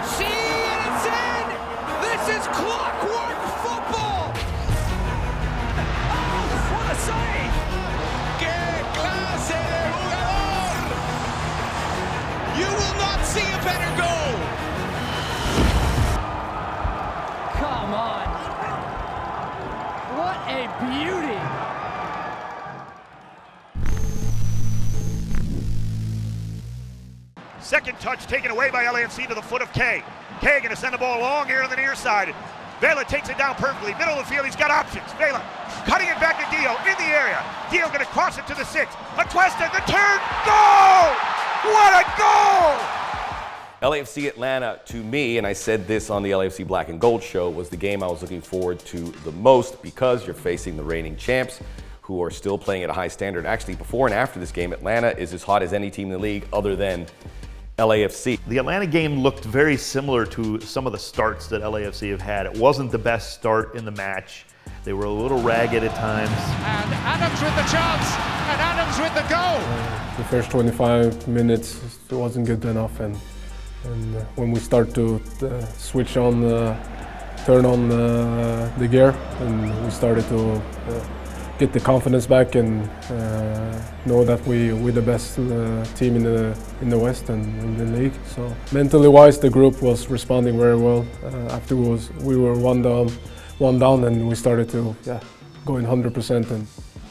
LAFC, and it's in! This is clockwork football! Oh, what a save! ¡Qué clase de jugador! You will not see a better goal! Come on! What a beauty! Second touch taken away by LAFC to the foot of Kay. Kay going to send the ball long here on the near side. Vela takes it down perfectly. Middle of the field, he's got options. Vela cutting it back to Dio in the area. Dio going to cross it to the 6. Atuesta, the turn, goal! What a goal! LAFC Atlanta, to me, and I said this on the LAFC Black and Gold show, was the game I was looking forward to the most because you're facing the reigning champs who are still playing at a high standard. Actually, before and after this game, Atlanta is as hot as any team in the league other than LAFC. The Atlanta game looked very similar to some of the starts that LAFC have had. It wasn't the best start in the match. They were a little ragged at times. And Adams with the chance, and Adams with the goal. The first 25 minutes it wasn't good enough, and when we start to switch on, turn on the gear, and we started to get the confidence back and know that we're the best team in the West and in the league. So mentally wise, the group was responding very well. Afterwards, we were one down, and we started to go in 100%. And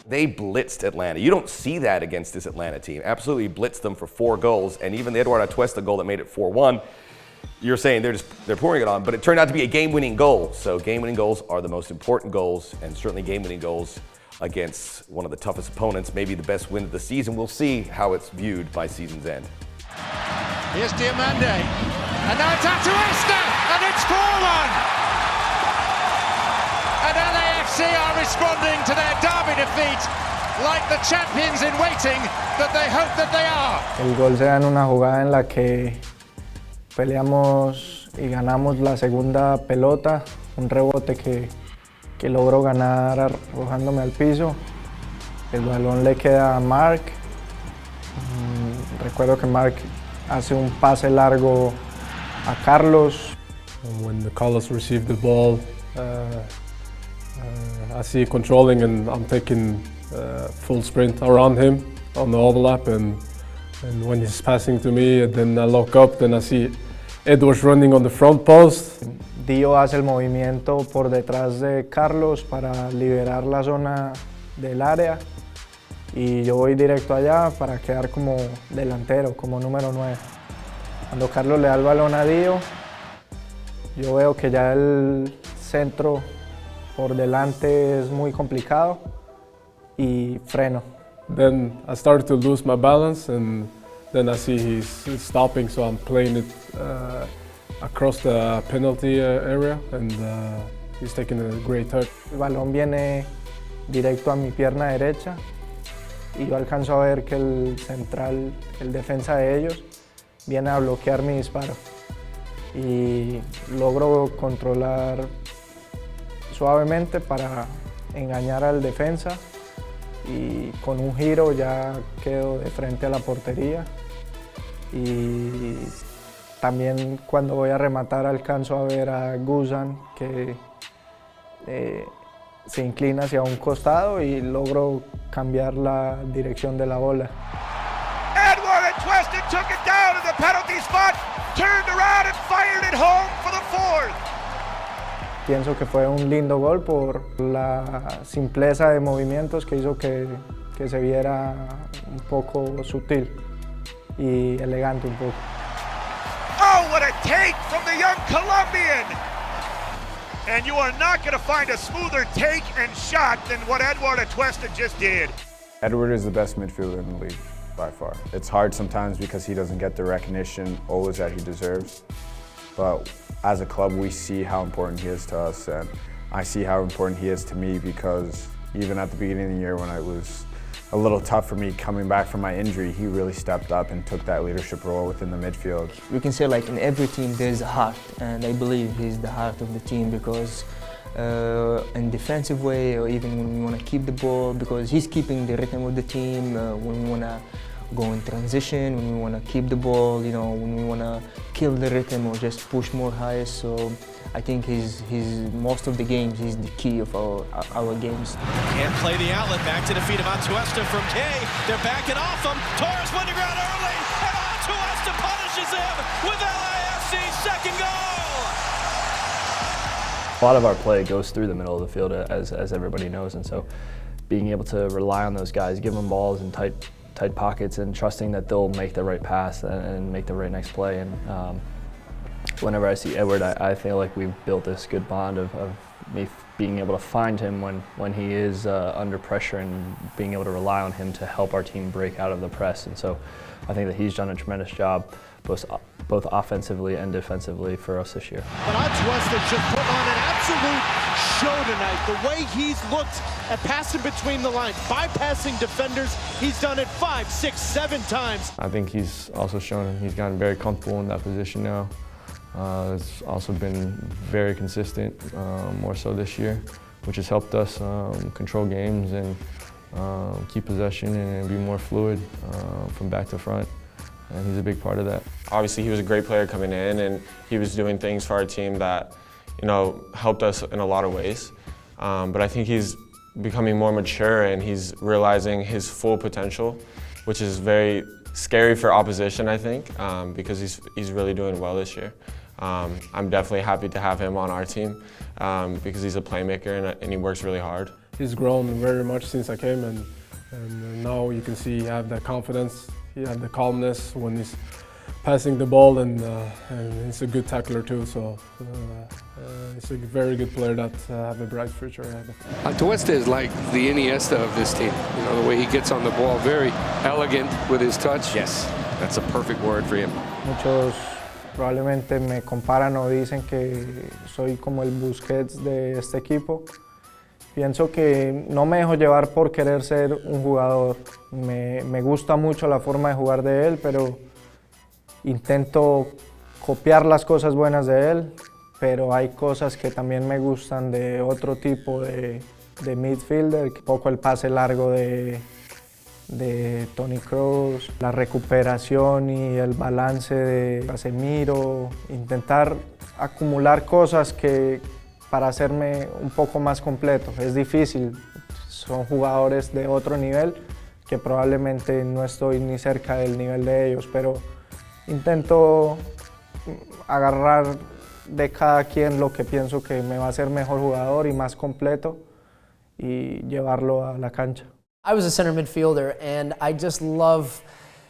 they blitzed Atlanta. You don't see that against this Atlanta team. Absolutely blitzed them for 4 goals, and even the Eduardo Atuesta goal that made it 4-1. You're saying they're pouring it on, but it turned out to be a game-winning goal. So game-winning goals are the most important goals, and certainly game-winning goals against one of the toughest opponents, maybe the best win of the season. We'll see how it's viewed by season's end. Here's Diamande, and now it's Atuesta, and it's 4-1! And LAFC are responding to their derby defeat like the champions in waiting that they hope that they are. El gol se da en una jugada en la que peleamos y ganamos la segunda pelota, un rebote que logro ganar arrojándome al piso. El balón le queda a Mark. Recuerdo que Mark hace un pase largo a Carlos. when Carlos received the ball, I see controlling, and I'm taking full sprint around him on the overlap, and when he's passing to me, then I look up, then I see Edwards running on the front post. Dio hace el movimiento por detrás de Carlos para liberar la zona del área y yo voy directo allá para quedar como delantero, como número 9. Cuando Carlos le da el balón a Dio, yo veo que ya el centro por delante es muy complicado y freno. Then I started to lose my balance, and then I see he's stopping, so I'm playing it across the penalty area, and he's taking a great touch. El balón viene directo a mi pierna derecha y yo alcanzo a ver que el central, el defensa de ellos, viene a bloquear mi disparo y logro controlar suavemente para engañar al defensa y con un giro ya quedo de frente a la portería y también cuando voy a rematar alcanzo a ver a Guzan que se inclina hacia un costado y logro cambiar la dirección de la bola. Edward Atuesta took it down in the penalty spot, turned around and fired it home for the fourth. Pienso que fue un lindo gol por la simpleza de movimientos que hizo que se viera un poco sutil y elegante un poco. Oh, what a take from the young Colombian! And you are not going to find a smoother take and shot than what Edward Atuesta just did. Edward is the best midfielder in the league, by far. It's hard sometimes because he doesn't get the recognition always that he deserves. But as a club, we see how important he is to us, and I see how important he is to me because even at the beginning of the year when it was a little tough for me coming back from my injury, he really stepped up and took that leadership role within the midfield. We can say like in every team there's a heart, and I believe he's the heart of the team because in defensive way or even when we want to keep the ball, because he's keeping the rhythm of the team, when we want to go in transition, when we want to keep the ball, you know, when we want to kill the rhythm or just push more high. So I think he's most of the games, he's the key of our games. Can't play the outlet, back to the feet of Atuesta from Kay. They're backing off him. Torres winning ground early, and Atuesta punishes him with LAFC's second goal. A lot of our play goes through the middle of the field, as everybody knows, and so being able to rely on those guys, give them balls in tight pockets, and trusting that they'll make the right pass and make the right next play. And whenever I see Edward, I feel like we've built this good bond of me being able to find him when he is under pressure and being able to rely on him to help our team break out of the press. And so I think that he's done a tremendous job both offensively and defensively for us this year. But Atuesta just put on an absolute show tonight. The way he's looked at passing between the lines, bypassing defenders, he's done it 5, 6, 7 times. I think he's also shown he's gotten very comfortable in that position now. It's also been very consistent, more so this year, which has helped us control games and keep possession and be more fluid from back to front. And he's a big part of that. Obviously, he was a great player coming in, and he was doing things for our team that, you know, helped us in a lot of ways. But I think he's becoming more mature, and he's realizing his full potential, which is very scary for opposition, I think, because he's really doing well this year. I'm definitely happy to have him on our team because he's a playmaker and he works really hard. He's grown very much since I came, and now you can see he have the confidence, he have the calmness when he's passing the ball, and he's a good tackler too. So he's a very good player that have a bright future ahead. Atuesta is like the Iniesta of this team. You know, the way he gets on the ball, very elegant with his touch. Yes, that's a perfect word for him. Muchos probablemente me comparan o dicen que soy como el Busquets de este equipo. Pienso que no me dejo llevar por querer ser un jugador. Me gusta mucho la forma de jugar de él, pero intento copiar las cosas buenas de él, pero hay cosas que también me gustan de otro tipo de midfielder, un poco el pase largo de Toni Kroos, la recuperación y el balance de Casemiro, intentar acumular cosas para hacerme un poco más completo. Es difícil, son jugadores de otro nivel que probablemente no estoy ni cerca del nivel de ellos, pero intento agarrar de cada quien lo que pienso que me va a hacer mejor jugador y más completo y llevarlo a la cancha. I was a center midfielder, and I just love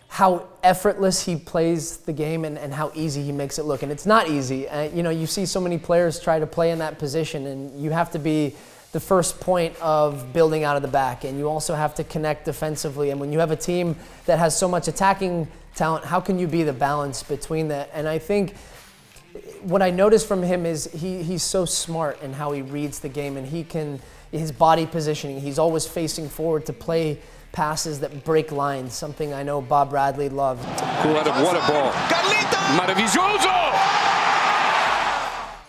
how effortless he plays the game and how easy he makes it look. And it's not easy. You know, you see so many players try to play in that position, and you have to be the first point of building out of the back, and you also have to connect defensively. And when you have a team that has so much attacking talent, how can you be the balance between that? And I think what I noticed from him is he's so smart in how he reads the game, and his body positioning, he's always facing forward to play passes that break lines, something I know Bob Bradley loved. What a ball. Maravilloso!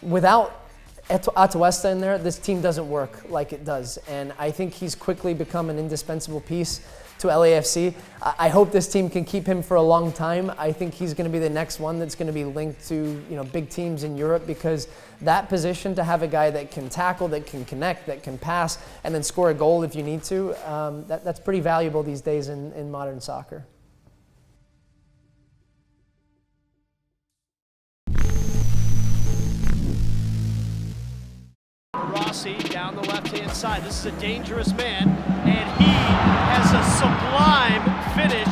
Without Atuesta in there, this team doesn't work like it does, and I think he's quickly become an indispensable piece to LAFC. I hope this team can keep him for a long time. I think he's going to be the next one that's going to be linked to, you know, big teams in Europe, because that position, to have a guy that can tackle, that can connect, that can pass, and then score a goal if you need to, that's pretty valuable these days in modern soccer. Rossi down the left-hand side. This is a dangerous man, and he has a sublime finish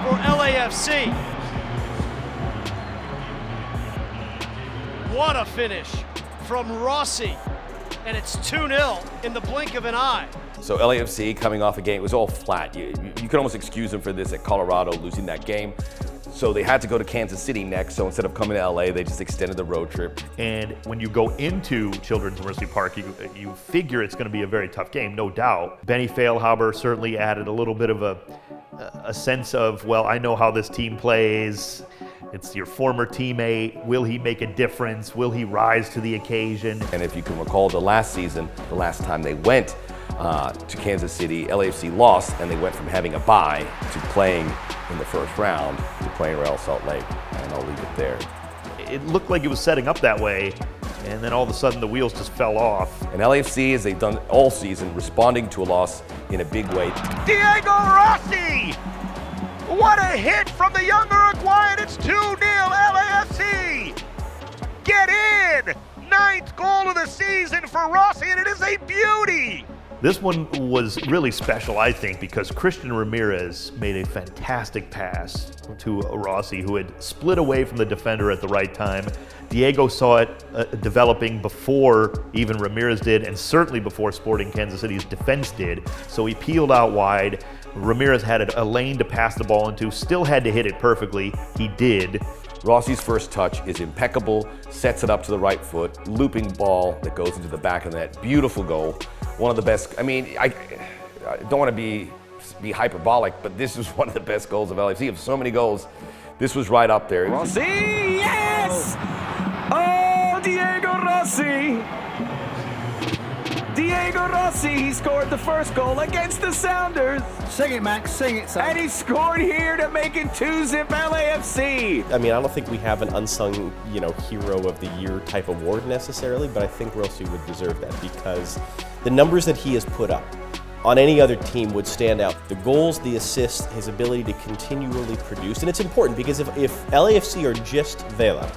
for LAFC. What a finish from Rossi, and it's 2-0 in the blink of an eye. So LAFC coming off a game, it was all flat. You could almost excuse them for this at Colorado, losing that game. So they had to go to Kansas City next, so instead of coming to LA, they just extended the road trip. And when you go into Children's Mercy Park, you figure it's going to be a very tough game, no doubt. Benny Feilhaber certainly added a little bit of a sense of, well, I know how this team plays. It's your former teammate. Will he make a difference? Will he rise to the occasion? And if you can recall the last season, the last time they went to Kansas City. LAFC lost, and they went from having a bye to playing in the first round to playing Real Salt Lake, and I'll leave it there. It looked like it was setting up that way, and then all of a sudden the wheels just fell off. And LAFC, as they've done all season, responding to a loss in a big way. Diego Rossi! What a hit from the young Uruguayan. It's 2-0 LAFC. Get in! 9th goal of the season for Rossi, and it is a beauty! This one was really special, I think, because Christian Ramirez made a fantastic pass to Rossi, who had split away from the defender at the right time. Diego saw it developing before even Ramirez did, and certainly before Sporting Kansas City's defense did. So he peeled out wide. Ramirez had a lane to pass the ball into, still had to hit it perfectly. He did. Rossi's first touch is impeccable, sets it up to the right foot, looping ball that goes into the back of the net. Beautiful goal. One of the best. I mean, I don't want to be hyperbolic, but this is one of the best goals of LAFC. Of so many goals, this was right up there. Rossi, yes! Oh, Diego Rossi! Diego Rossi, he scored the first goal against the Sounders. Sing it, Max, sing it, son. And he scored here to make it 2-0 LAFC. I mean, I don't think we have an unsung, hero of the year type award necessarily, but I think Rossi would deserve that because the numbers that he has put up on any other team would stand out. The goals, the assists, his ability to continually produce, and it's important because if LAFC are just Vela,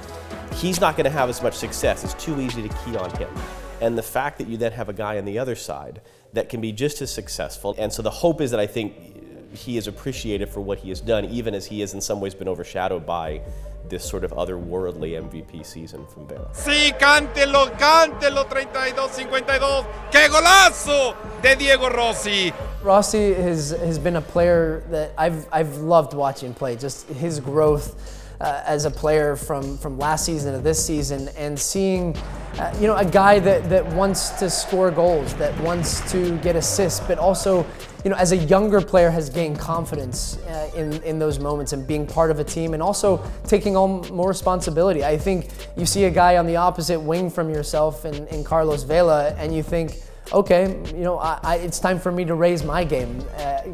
he's not going to have as much success. It's too easy to key on him. And the fact that you then have a guy on the other side that can be just as successful. And so the hope is that I think he is appreciated for what he has done, even as he has in some ways been overshadowed by this sort of otherworldly MVP season from Vela. Sí, cántelo, cántelo, 32-52. ¡Qué golazo de Diego Rossi! Rossi has been a player that I've loved watching play. Just his growth as a player from last season to this season, and seeing a guy that wants to score goals, that wants to get assists, but also as a younger player has gained confidence in those moments and being part of a team, and also taking on more responsibility. I think you see a guy on the opposite wing from yourself in Carlos Vela, and you think, okay, it's time for me to raise my game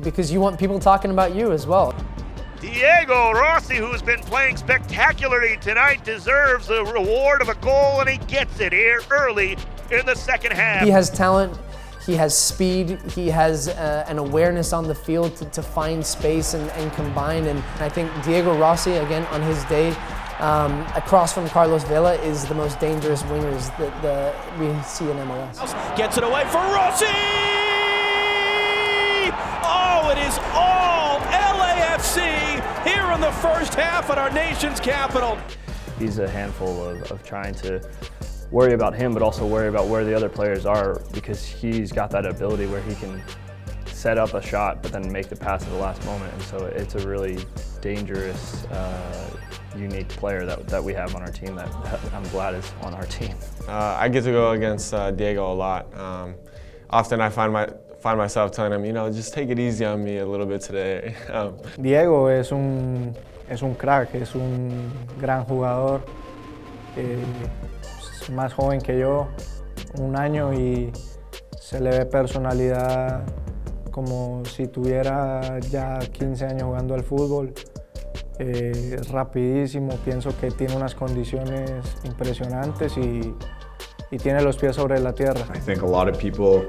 because you want people talking about you as well. Diego Rossi, who's been playing spectacularly tonight, deserves the reward of a goal, and he gets it here early in the second half. He has talent, he has speed, he has an awareness on the field to find space and combine, and I think Diego Rossi, again, on his day, across from Carlos Vela, is the most dangerous wingers that we see in MLS. Gets it away for Rossi! Oh, it is all LAFC here in the first half at our nation's capital. He's a handful of trying to worry about him, but also worry about where the other players are, because he's got that ability where he can set up a shot but then make the pass at the last moment, and so it's a really dangerous, unique player that we have on our team that I'm glad is on our team. I get to go against Diego a lot. Often I find myself telling him, just take it easy on me a little bit today. Diego es un crack, es un gran jugador, es más joven que yo, un año, y se le ve personalidad como si tuviera ya 15 años jugando al fútbol. Es rapidísimo, pienso que tiene unas condiciones impresionantes y tiene los pies sobre la tierra. I think a lot of people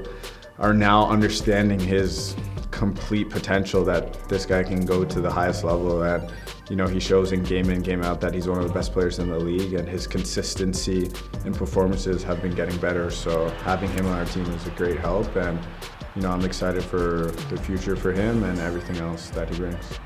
are now understanding his complete potential, that this guy can go to the highest level, and he shows in, game out that he's one of the best players in the league, and his consistency and performances have been getting better. So having him on our team is a great help, and I'm excited for the future for him and everything else that he brings.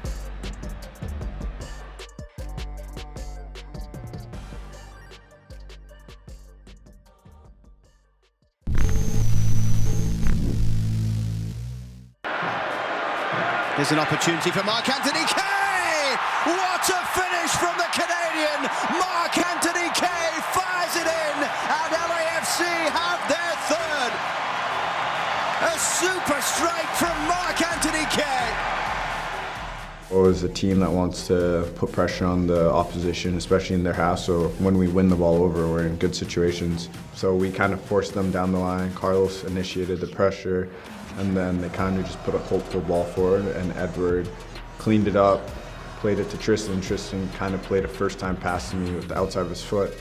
There's an opportunity for Marc-Anthony Kaye! What a finish from the Canadian! Marc-Anthony Kaye fires it in, and LAFC have their third. A super strike from Marc-Anthony Kaye. Well, it's a team that wants to put pressure on the opposition, especially in their half, so when we win the ball over, we're in good situations. So we kind of forced them down the line. Carlos initiated the pressure, and then they kind of just put a hopeful ball forward, and Edward cleaned it up, played it to Tristan. Tristan kind of played a first-time pass to me with the outside of his foot.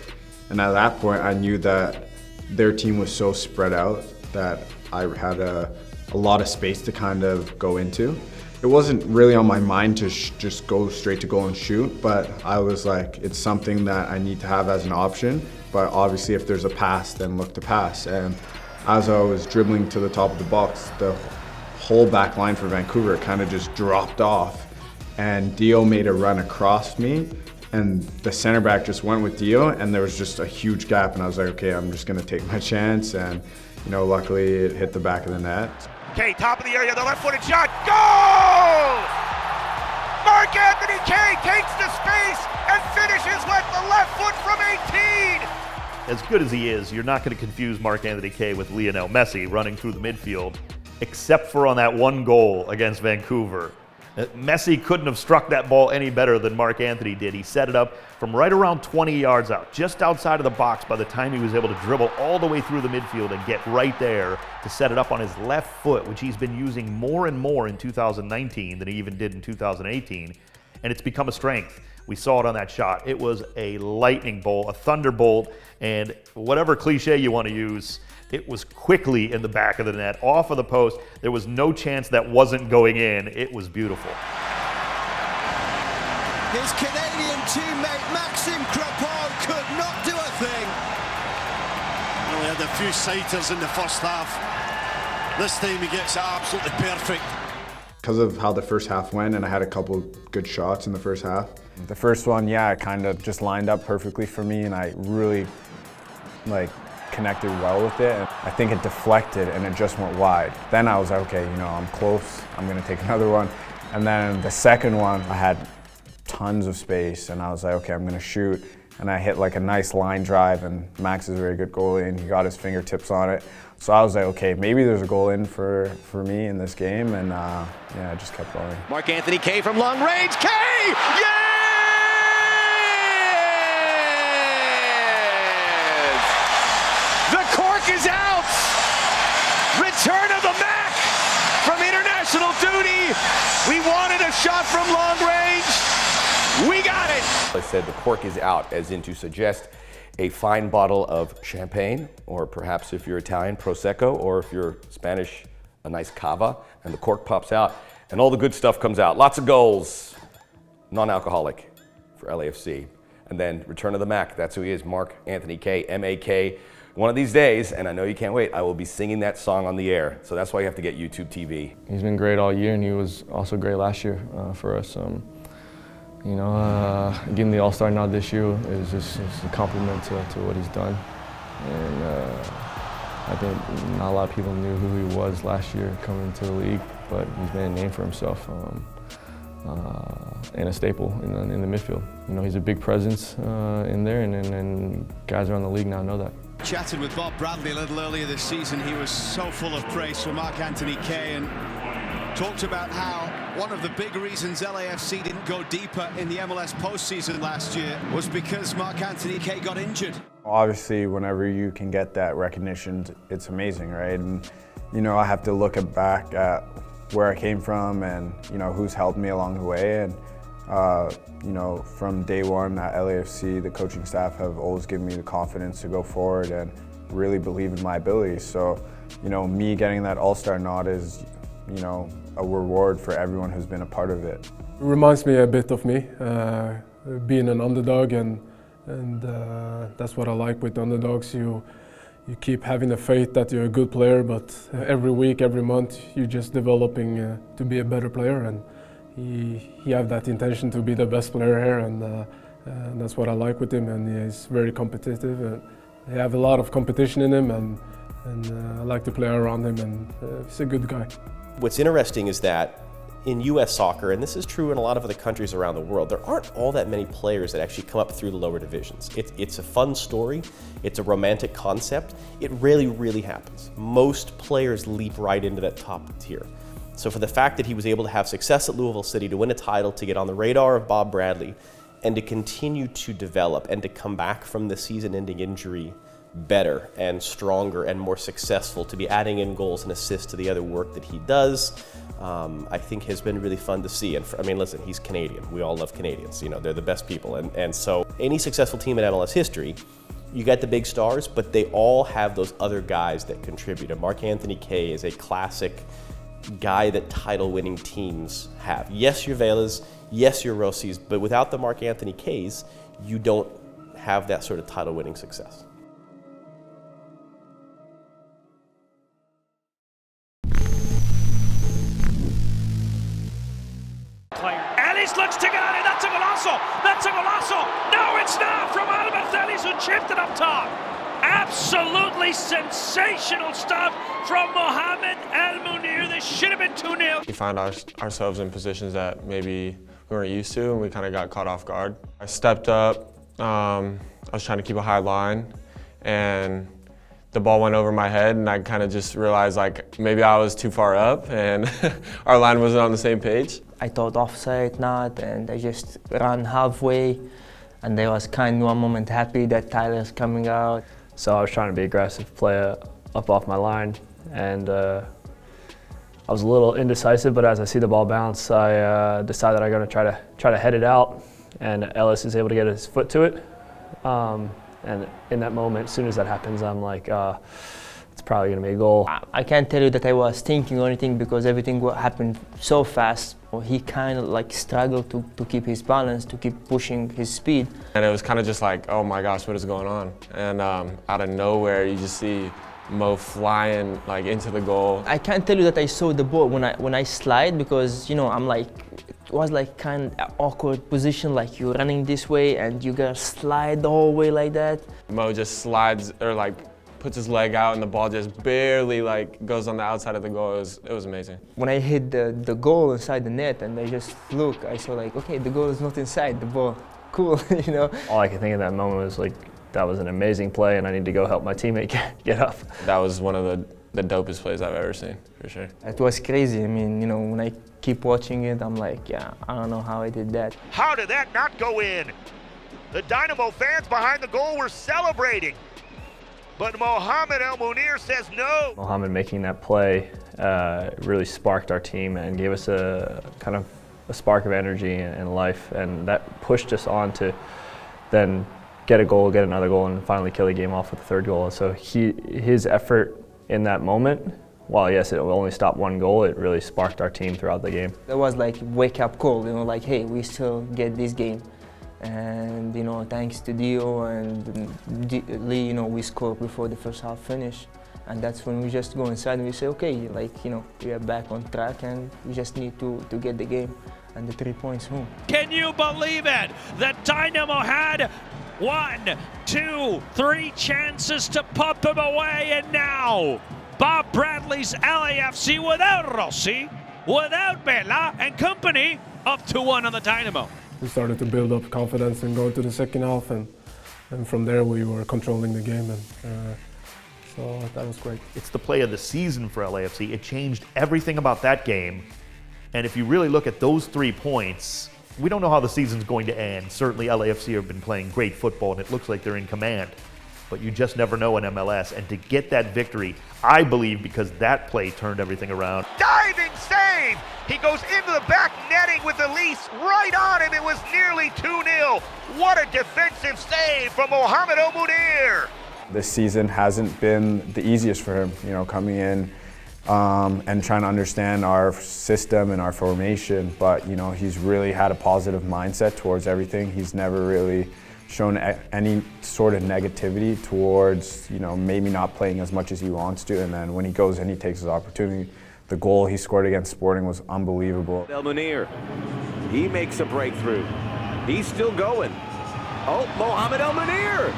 And at that point, I knew that their team was so spread out that I had a lot of space to kind of go into. It wasn't really on my mind to just go straight to goal and shoot, but I was like, it's something that I need to have as an option. But obviously, if there's a pass, then look to pass. And as I was dribbling to the top of the box, the whole back line for Vancouver kind of just dropped off. And Dio made a run across me, and the center back just went with Dio, and there was just a huge gap. And I was like, okay, I'm just gonna take my chance. And luckily it hit the back of the net. Kay, top of the area, the left-footed shot, goal! Marc-Anthony Kay takes the space and finishes with the left foot from 18! As good as he is, you're not going to confuse Marc-Anthony Kay with Lionel Messi running through the midfield, except for on that one goal against Vancouver. Messi couldn't have struck that ball any better than Marc-Anthony did. He set it up from right around 20 yards out, just outside of the box by the time he was able to dribble all the way through the midfield and get right there to set it up on his left foot, which he's been using more and more in 2019 than he even did in 2018. And it's become a strength. We saw it on that shot. It was a lightning bolt, a thunderbolt, and whatever cliche you want to use, it was quickly in the back of the net, off of the post. There was no chance that wasn't going in. It was beautiful. His Canadian teammate Maxime Crepeau could not do a thing. Well, he had a few sighters in the first half. This time he gets it absolutely perfect. Because of how the first half went, and I had a couple good shots in the first half. The first one, it kind of just lined up perfectly for me, and I really connected well with it. I think it deflected and it just went wide. Then I was like, okay, I'm close, I'm gonna take another one. And then the second one, I had tons of space, and I was like, okay, I'm gonna shoot. And I hit a nice line drive, and Max is a very good goalie, and he got his fingertips on it. So I was like, okay, maybe there's a goal in for me in this game, and I just kept going. Marc-Anthony Kay from long range. Kay! Yes! The cork is out! Return of the Mac from international duty. We wanted a shot from long range. We got it! I said the cork is out, as in to suggest a fine bottle of champagne, or perhaps if you're Italian, Prosecco, or if you're Spanish, a nice cava, and the cork pops out, and all the good stuff comes out. Lots of goals, non-alcoholic for LAFC. And then return of the Mac, that's who he is, Marc-Anthony Kay, M-A-K. One of these days, and I know you can't wait, I will be singing that song on the air. So that's why you have to get YouTube TV. He's been great all year, and he was also great last year for us. Getting the All-Star nod this year is just a compliment to what he's done. And I think not a lot of people knew who he was last year coming into the league, but he's made a name for himself and a staple in the midfield. He's a big presence in there, and guys around the league now know that. Chatted with Bob Bradley a little earlier this season. He was so full of praise for Marc-Anthony Kay, and talked about how one of the big reasons LAFC didn't go deeper in the MLS postseason last year was because Marc-Anthony Kay got injured. Obviously, whenever you can get that recognition, it's amazing, right? And I have to look back at where I came from, and who's helped me along the way. And from day one at LAFC, the coaching staff have always given me the confidence to go forward and really believe in my abilities. So, me getting that All-Star nod is, a reward for everyone who's been a part of it. It reminds me a bit of me, being an underdog, and that's what I like with underdogs. You keep having the faith that you're a good player, but every week, every month, you're just developing to be a better player, and he have that intention to be the best player here, and that's what I like with him. And he's very competitive, and he have a lot of competition in him, and I like to play around him, and he's a good guy. What's interesting is that in U.S. soccer, and this is true in a lot of other countries around the world, there aren't all that many players that actually come up through the lower divisions. It's a fun story. It's a romantic concept. It really happens. Most players leap right into that top tier. So for the fact that he was able to have success at Louisville City, to win a title, to get on the radar of Bob Bradley, and to continue to develop and to come back from the season-ending injury better and stronger and more successful, to be adding in goals and assists to the other work that he does, I think has been really fun to see. And I mean, listen, he's Canadian. We all love Canadians. You know, they're the best people. And so any successful team in MLS history, you got the big stars, but they all have those other guys that contribute. And Mark-Anthony Kaye is a classic guy that title-winning teams have. Yes, your Velas, yes, your Rossi's, but without the Mark-Anthony Kayes, you don't have that sort of title-winning success. Ellis looks to get it. That's a golazo. That's a golazo. No, it's not from Albert Ellis, who chipped it up top. Absolutely sensational stuff from Mohamed El Munir. This should have been 2-0. We found ourselves in positions that maybe we weren't used to, and we kind of got caught off guard. I stepped up. I was trying to keep a high line, and the ball went over my head, and I kind of just realized like maybe I was too far up, and our line wasn't on the same page. I thought offside, not, and I just ran halfway, and I was kind of one moment happy that Tyler's coming out. So I was trying to be aggressive, play up off my line, and I was a little indecisive, but as I see the ball bounce, I decided I'm going to try to head it out, and Ellis is able to get his foot to it. And in that moment, as soon as that happens, I'm like, it's probably going to be a goal. I can't tell you that I was thinking or anything because everything happened so fast. He kind of like struggled to keep his balance, to keep pushing his speed. And it was kind of just like, oh my gosh, what is going on? And out of nowhere, you just see Mo flying like into the goal. I can't tell you that I saw the ball when I slide because, you know, I'm like, it was like kind of awkward position, like you're running this way and you gotta slide the whole way like that. Mo just slides or like puts his leg out and the ball just barely like goes on the outside of the goal. It was amazing. When I hit the goal inside the net and I just look, I saw like, okay, the goal is not inside the ball. Cool, you know. All I could think of that moment was like, that was an amazing play and I need to go help my teammate get up. That was one of the dopest plays I've ever seen, for sure. It was crazy. I mean, you know, when I keep watching it, I'm like, yeah, I don't know how I did that. How did that not go in? The Dynamo fans behind the goal were celebrating. But Mohamed El Munir says no. Mohamed making that play really sparked our team and gave us a kind of a spark of energy and life, and that pushed us on to then get a goal, get another goal, and finally kill the game off with the third goal. So his effort in that moment, while yes, it will only stop one goal, it really sparked our team throughout the game. That was like wake-up call, you know, like, hey, we still get this game. And, you know, thanks to Dio and Lee, you know, we scored before the first half finished. And that's when we just go inside and we say, okay, like, you know, we are back on track and we just need to get the game and the 3 points home. Can you believe it? The Dynamo had 1, 2, 3 chances to put them away, and now Bob Bradley's LAFC without Rossi, without Vela and company, up 2-1 on the Dynamo. We started to build up confidence and go to the second half, and from there we were controlling the game, and so that was great. It's the play of the season for LAFC. It changed everything about that game, and if you really look at those 3 points, we don't know how the season's going to end. Certainly LAFC have been playing great football and it looks like they're in command, but you just never know in MLS, and to get that victory, I believe because that play turned everything around. Diving save! He goes into the back netting with Elise right on him. It was nearly 2-0. What a defensive save from Mohamed El Munir! This season hasn't been the easiest for him, you know, coming in and trying to understand our system and our formation, but, you know, he's really had a positive mindset towards everything. He's never really shown any sort of negativity towards, you know, maybe not playing as much as he wants to, and then when he goes in, he takes his opportunity. The goal he scored against Sporting was unbelievable. El Munir, he makes a breakthrough. He's still going. Oh, Mohamed El Munir!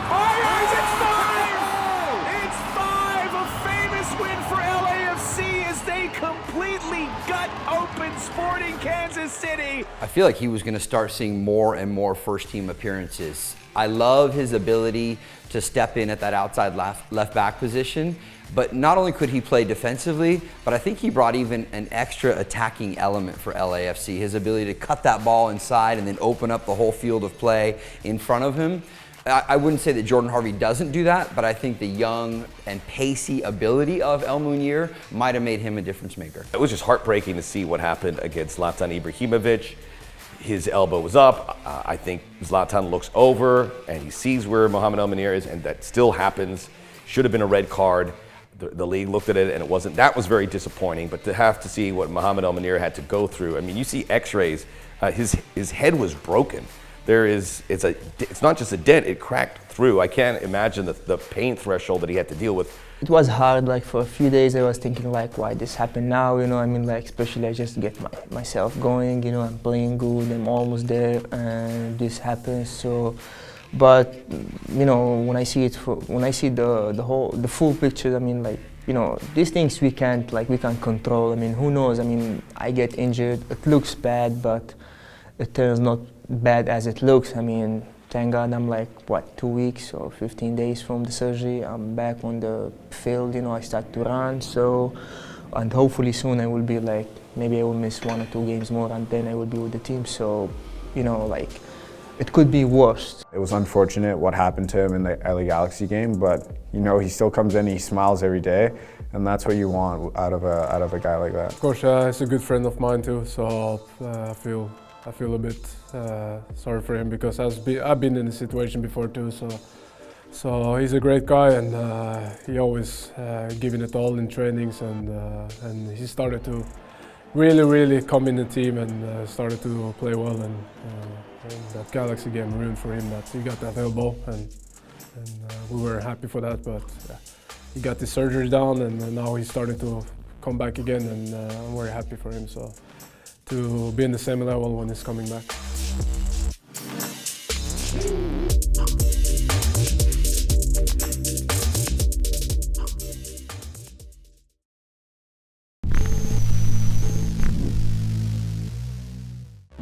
Oh, yes, it's 5! It's 5! A famous win for LAFC as they completely gut open Sporting Kansas City. I feel like he was going to start seeing more and more first-team appearances. I love his ability to step in at that outside left back position, but not only could he play defensively, but I think he brought even an extra attacking element for LAFC. His ability to cut that ball inside and then open up the whole field of play in front of him I wouldn't say that Jordan Harvey doesn't do that, but I think the young and pacey ability of El Munir might have made him a difference maker. It was just heartbreaking to see what happened against Zlatan Ibrahimovic. His elbow was up. I think Zlatan looks over and he sees where Mohamed El Munir is, and that still happens. Should have been a red card. The league looked at it and it wasn't. That was very disappointing, but to have to see what Mohamed El Munir had to go through. I mean, you see x-rays, his head was broken. It's not just a dent, it cracked through. I can't imagine the pain threshold that he had to deal with. It was hard, like for a few days I was thinking like, why this happened now, you know, I mean, like especially I just get myself going, you know, I'm playing good, I'm almost there, and this happens, so. But, you know, when I see the full picture, I mean, like, you know, these things we can't control. I mean, who knows? I mean, I get injured, it looks bad, but it turns not bad as it looks. I mean, thank God I'm like, 2 weeks or 15 days from the surgery. I'm back on the field, you know, I start to run, so, and hopefully soon I will be like, maybe I will miss 1 or 2 games more and then I will be with the team, so, you know, like, it could be worse. It was unfortunate what happened to him in the LA Galaxy game, but you know, he still comes in, he smiles every day, and that's what you want out of a guy like that. Of course, he's a good friend of mine too, so I feel a bit sorry for him because I've been in the situation before too. So he's a great guy, and he always giving it all in trainings, and he started to really come in the team and started to play well, and that Galaxy game ruined for him that he got that elbow, and we were happy for that, but he got the surgery done, and now he's starting to come back again, and I'm very happy for him, so to be in the same level when he's coming back.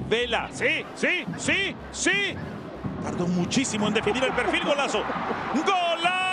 Vela, sí. Tardó muchísimo en definir el perfil, golazo. ¡Golazo!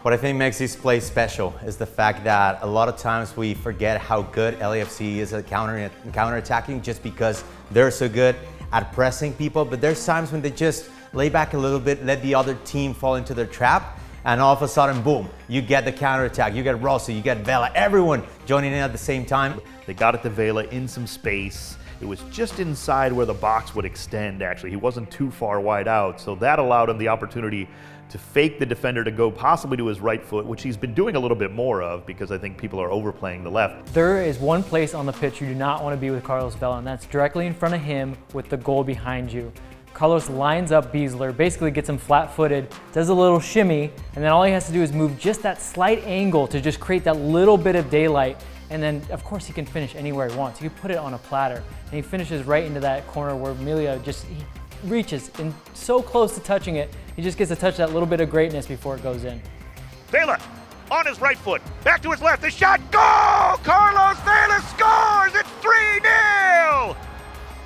What I think makes this play special is the fact that a lot of times we forget how good LAFC is at counter-attacking just because they're so good at pressing people, but there's times when they just lay back a little bit, let the other team fall into their trap, and all of a sudden, boom, you get the counterattack. You get Rossi, you get Vela, everyone joining in at the same time. They got it to Vela in some space. It was just inside where the box would extend, actually. He wasn't too far wide out, so that allowed him the opportunity to fake the defender to go possibly to his right foot, which he's been doing a little bit more of because I think people are overplaying the left. There is one place on the pitch you do not want to be with Carlos Vela, and that's directly in front of him with the goal behind you. Carlos lines up Beasler, basically gets him flat-footed, does a little shimmy, and then all he has to do is move just that slight angle to just create that little bit of daylight, and then of course he can finish anywhere he wants. He can put it on a platter, and he finishes right into that corner where Melia he reaches and so close to touching it, he just gets to touch that little bit of greatness before it goes in. Vela on his right foot, back to his left, the shot, goal! Carlos Vela scores, it's 3-0!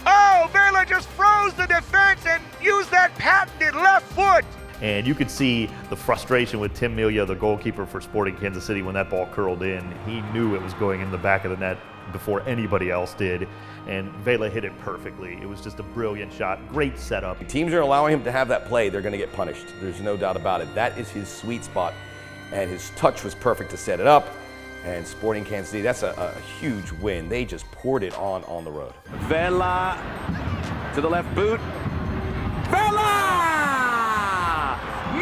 Oh, Vela just froze the defense and used that patented left foot. And you could see the frustration with Tim Melia, the goalkeeper for Sporting Kansas City, when that ball curled in. He knew it was going in the back of the net before anybody else did, and Vela hit it perfectly. It was just a brilliant shot, great setup. Teams are allowing him to have that play, they're going to get punished. There's no doubt about it. That is his sweet spot, and his touch was perfect to set it up. And Sporting Kansas City, that's a huge win. They just poured it on the road. Vela to the left boot. Vela!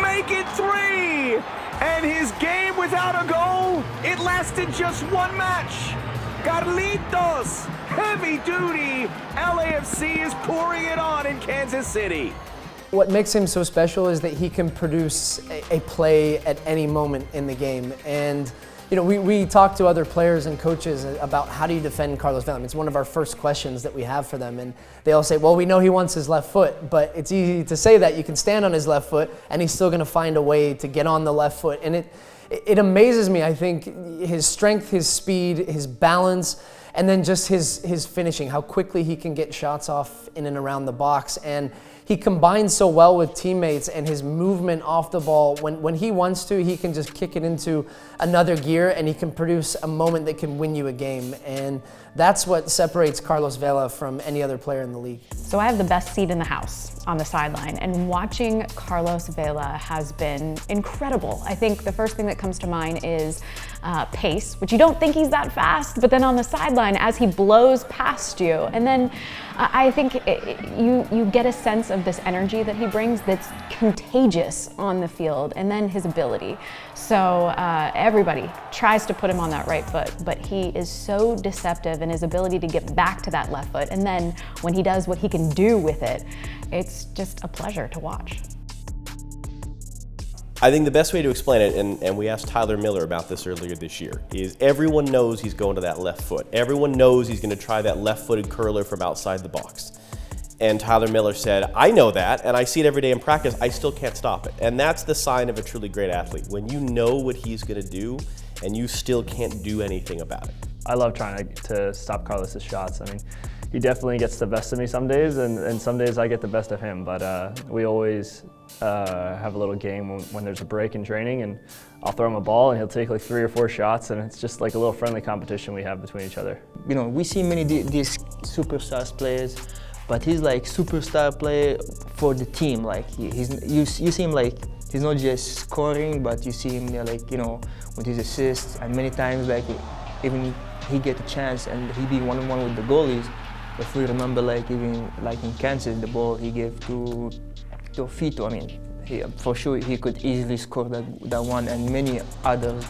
Make it 3! And his game without a goal, it lasted just 1 match. Carlitos, heavy duty. LAFC is pouring it on in Kansas City. What makes him so special is that he can produce a play at any moment in the game. And you know, we talk to other players and coaches about how do you defend Carlos Vela. It's one of our first questions that we have for them, and they all say, well, we know he wants his left foot, but it's easy to say that. You can stand on his left foot and he's still going to find a way to get on the left foot. And it amazes me, I think, his strength, his speed, his balance, and then just his finishing, how quickly he can get shots off in and around the box. And he combines so well with teammates, and his movement off the ball, when he wants to, he can just kick it into another gear and he can produce a moment that can win you a game. And that's what separates Carlos Vela from any other player in the league. So I have the best seat in the house on the sideline, and watching Carlos Vela has been incredible. I think the first thing that comes to mind is pace, which you don't think he's that fast, but then on the sideline as he blows past you, and then I think you get a sense of this energy that he brings that's contagious on the field, and then his ability. So everybody tries to put him on that right foot, but he is so deceptive in his ability to get back to that left foot, and then when he does what he can do with it, it's just a pleasure to watch. I think the best way to explain it, and we asked Tyler Miller about this earlier this year, is everyone knows he's going to that left foot. Everyone knows he's going to try that left-footed curler from outside the box. And Tyler Miller said, I know that, and I see it every day in practice, I still can't stop it. And that's the sign of a truly great athlete, when you know what he's going to do, and you still can't do anything about it. I love trying to stop Carlos's shots. I mean, he definitely gets the best of me some days, and some days I get the best of him. But we always have a little game when there's a break in training, and I'll throw him a ball, and he'll take like 3 or 4 shots, and it's just like a little friendly competition we have between each other. You know, we see many these superstars players, but he's like superstar player for the team. Like you see him like he's not just scoring, but you see him like, you know, with his assists, and many times like even he get a chance and he be one-on-one with the goalies. If we remember, like even like in Kansas, the ball he gave to Fito, I mean, for sure he could easily score that one and many others.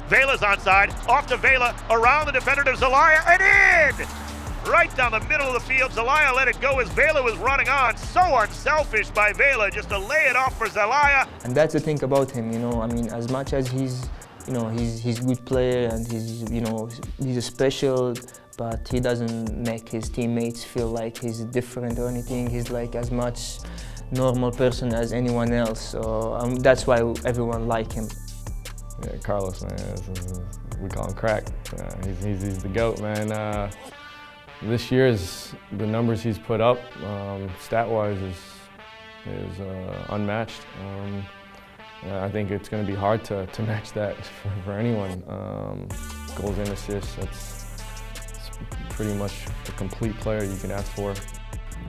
Vela's onside, off to Vela, around the defender to Zelaya, and in! Right down the middle of the field, Zelaya let it go as Vela was running on. So unselfish by Vela, just to lay it off for Zelaya. And that's the thing about him, you know, I mean, as much as he's a good player and he's a special, but he doesn't make his teammates feel like he's different or anything. He's like as much normal person as anyone else. So that's why everyone like him. Yeah, Carlos, man, we call him Crack. He's the GOAT, man. This year, the numbers he's put up, stat-wise, is unmatched. I think it's going to be hard to match that for anyone. Goals and assists, that's pretty much the complete player you can ask for.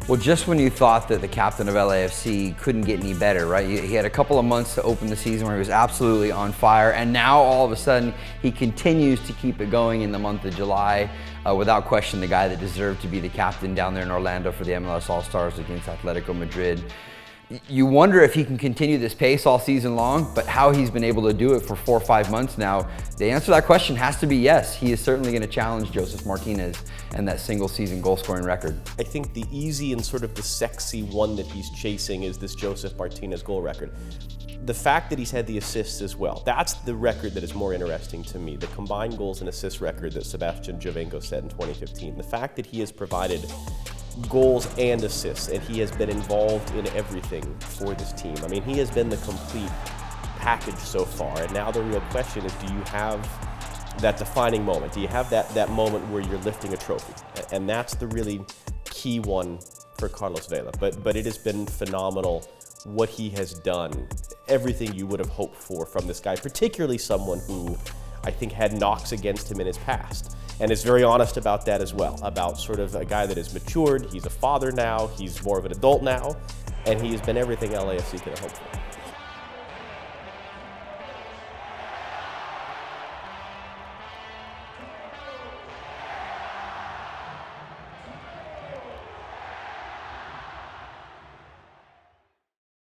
Well, just when you thought that the captain of LAFC couldn't get any better, right? He had a couple of months to open the season where he was absolutely on fire, and now all of a sudden he continues to keep it going in the month of July. Without question, the guy that deserved to be the captain down there in Orlando for the MLS All-Stars against Atletico Madrid. You wonder if he can continue this pace all season long, but how he's been able to do it for 4 or 5 months now, the answer to that question has to be yes. He is certainly going to challenge Josef Martinez and that single-season goal-scoring record. I think the easy and sort of the sexy one that he's chasing is this Josef Martinez goal record. The fact that he's had the assists as well, that's the record that is more interesting to me, the combined goals and assists record that Sebastian Giovenco set in 2015. The fact that he has provided goals and assists, and he has been involved in everything for this team. I mean, he has been the complete package so far, and now the real question is, do you have that defining moment? Do you have that moment where you're lifting a trophy? And that's the really key one for Carlos Vela. But it has been phenomenal what he has done, everything you would have hoped for from this guy, particularly someone who I think had knocks against him in his past. And is very honest about that as well, about sort of a guy that has matured. He's a father now, he's more of an adult now, and he has been everything LAFC could have hoped for.